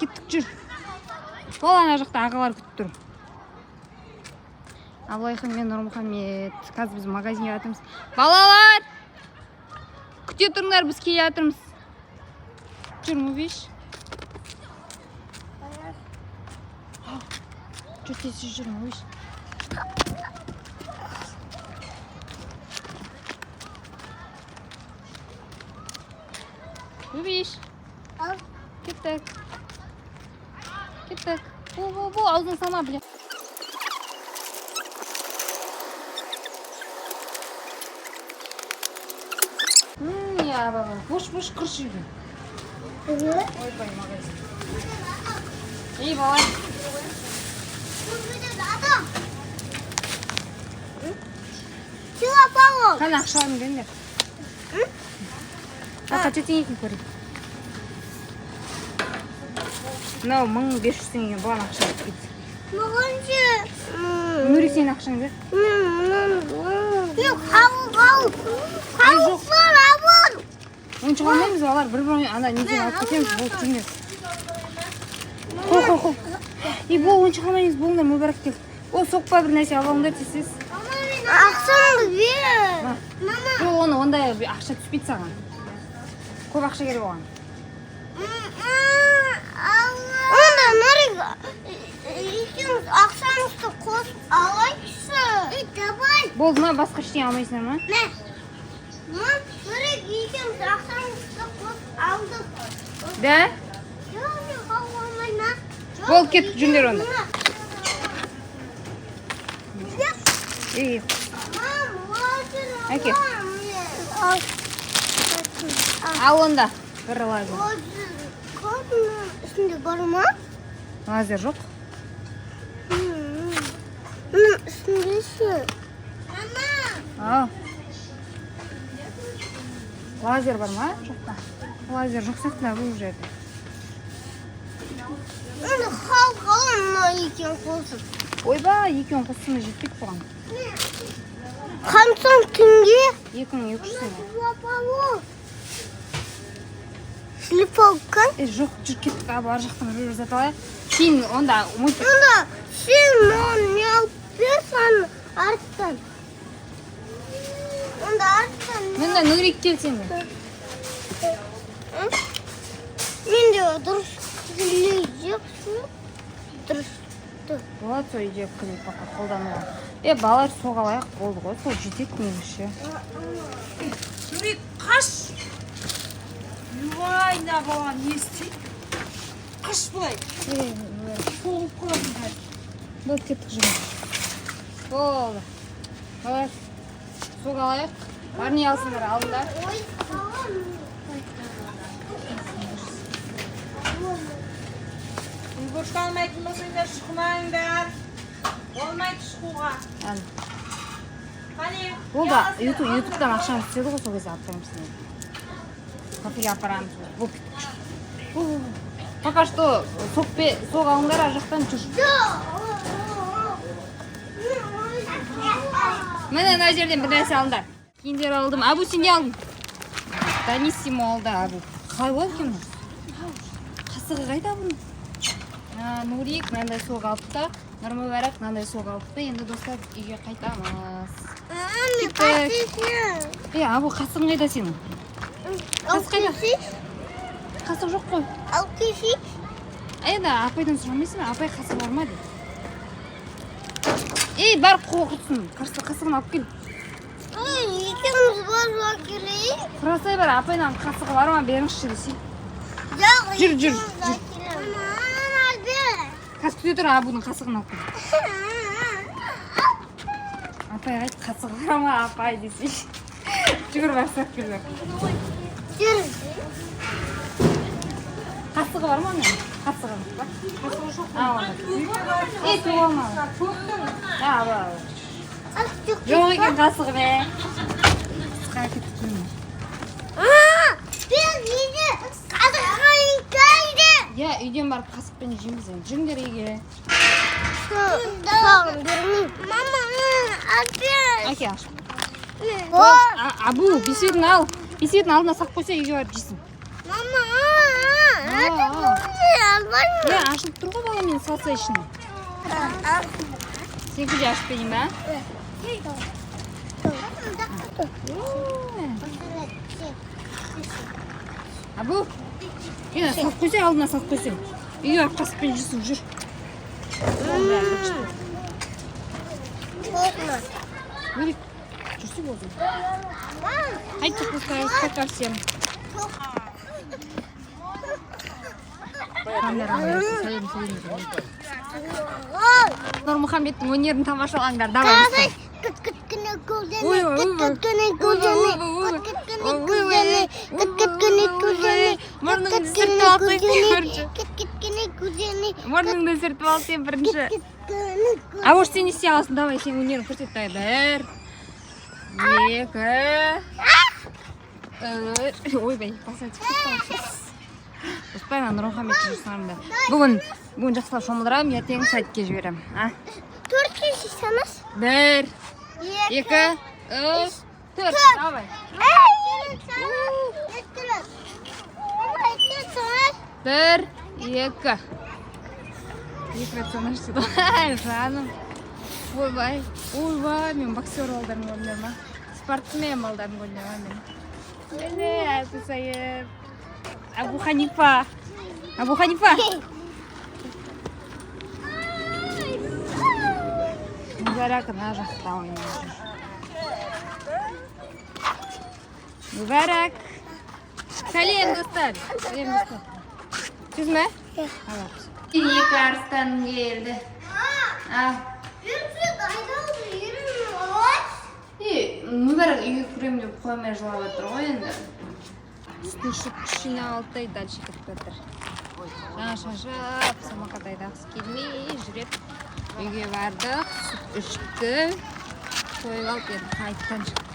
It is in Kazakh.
кеттік жүр. Ол ана жақта ағалар күтіп тұр. Абылайхан мен Нұрмұхамед. Қазір біз магазинге жатырмыз. Балалар! Күте тұрыңдар, біз келе жатырмыз. Жүр, Мубиш. Жүр, тез жүр, Мубиш. Мубиш. Кеттік. Кеттік. Бұл, аузын сама, біле. Я баба, бош кыршы үйді. Ойбай, магазин. Ей, бала. Чего, Павлов? Қана ақшаларын бендер. Қача теңгесін көрейік. Мынау 1500 теңге бұған ақша кетті. Мағаншы. Нұри сенің ақшаң бер. Қауып бар, абыр. Ойыншық алмаймыз балар, бір-бір ана неден алып кетеміз, болып жүрмес. Қол. Бұл ойыншық алмаймыз, болыңдар, мүбәрәк кел. Ол соқпа бір нәрсе алыңдар тесіз. Ақшаңды бер. Жоқ, оны ондай ақша түспейді саған. Көп ақша керек оған. Онда Нұрик, екеуміз ақшамызды қосып алайықшы. Давай. Болды ма, басқа ештеңе алмайсыңдар ма? Мә. Нұрик, екеуміз ақшамызды қосып алдық. Да? Жоқ, мен қауып алмайна. Болды, кеттік жүріңдер онда. Әке. Ал онда, бір лазер. Үстінде бар ма? Лазер жоқ. Үстіндесі. Ал. Лазер бар ма? Жоқ па? Лазер жоқ сақтына бұл жерде. Қалғалына екен қосып. Ойба, екеуін қосына жетпейді бұған. Қамсан теңге? 2200 теңге. Слепалка? Жоқ, жүр кеттік, ар жақтан жүріп зат алайық. Кейін онда мультик. Онда сен не алып берсін арттан. Онда арттан. Мында Нұрик келсен де. Мен де дұрыс күлейдексің. Дұрыс. Вот сол үйде күлейік бақа қолдануға. Балар соғалайық болды ғой, сол жетек негізше. Нұрик, қаш! Ювай, на балам, не істейді? Қаш бұлай. Соғып қаладың қай. Болды, кеттік жүрміз. Болды. Балар соғалайық. Бар не алсыңдар, алыңдар. Үлгіршкі алмайтын болсаңдар шықмаңдар. Olmaydı шығуға. Қане? Ол да ютубтан ақшамыз түседі ғой, сол кезде аттаймыз. Кафеге апарамыз. Бұл кеттік. Пока что соқ алыңдар, ар жақтан жүр. Міне мына жерден бір нәрсе алыңдар. Киімдер алдым. Абу, сен не алдың? Даниссимо алды Абу. Қалай болды екен? Қасығы қайда бұның? Нұрик мынандай соқ алыпты. Нұрмұбәрәк мынандай соқ алыпты. Енді достар үйге қайтамыз. Абу, қасығың қайда сенің? Қасық қайда? Қасық жоқ қой. Ал кесейік. Енді апайдан сұрамайсың ба? Апай қасық бар ма дейді. Бар қоқытсын. Қасығын алып кел. Екеуміз бар келейік. Сұрасай бар, апайдан қасығы бар ма? Беріңізші десей. Жүр. Қас күте тұр, Абудың қасығын алып кел. Апай айт, қасығы бар ма? Апай десей. Жүгір барсақ кел. Жүр. Қасығы бар ма оның? Қасығы бар. Қасығы жоқ. Туып алмады. Жоқ екен қасығы бе. Қысқа кетіп тұрмын. Мен үйде қасыққа үйкәйді. Үйден барып қасықпен жейміз. Жүріңдер үйге. Сағын бермейм. Мама, әпен. Әке аш. Абу, бесетін ал. Бесетін алдына сақ қойса үйге барып жейсің. Мама, әпен Var mı? Açılıp тұр ғой бала, мен салса ішін. Сенікі де ашып берейін ба? Абу, салып қойсай, алдына салып қойсай. Үйге арқасықпен жүсіп жүр. Korkma. Бөлек, жүрсі болсын. Қайтшы қостай, қақар сен. Нұрмұхаммедтің өнерін тамашалаңдар, давай бастай. Kıt-kıt-kını kuzeni, Oy, oy, oy. kıt-kıt-kını kuzeni, Oy, oy, oy. kıt-kıt-kını Oy, kuzeni, oy, oy. kıt-kıt-kını kuzeni, Мұрныңды kıt-kıt-kını сүртіп алсай kuzeni, бірінші. kıt-kıt-kını kuzeni, Мұрныңды сүртіп ал сен бірінші. kıt-kıt-kını kuzeni. А может сен не істей аласың, давай сен өнерін көрсет. Бір, екі, ойбай, басатып кетті. Оспай, Нұрмұхаммед жұмысыңды. Бүгін жақсылап шомылдырамын, ертең сайтке жіберем. Dört kişisiniz. Бір, екі, үш, төрт. Давай. Бір, екі. Екі рет санашты да. Жаным. Ойбай, мен боксер балдарын көрдім ма? Спортсмен балдарын көрдім ма мен? Міне, Әбусайып. Абу Ханифа. Абу Ханифа. Мүбәрәк ана жақта ойнайды. Мүбәрәк. Сәлем, достар. Сәлем, достар. Сіз ме? Алапсыз. Екі арыстан келді. Мүбәрәк үйге күрем деп қоймай жылап отыр ғой енді. Үстін күшіне алтай дальше кетіп отыр. Жаңа шашап, самокат айдағысы келмей жүреді. Үйге бардық, сүт ішті, тойып алып енді қайттан шықты.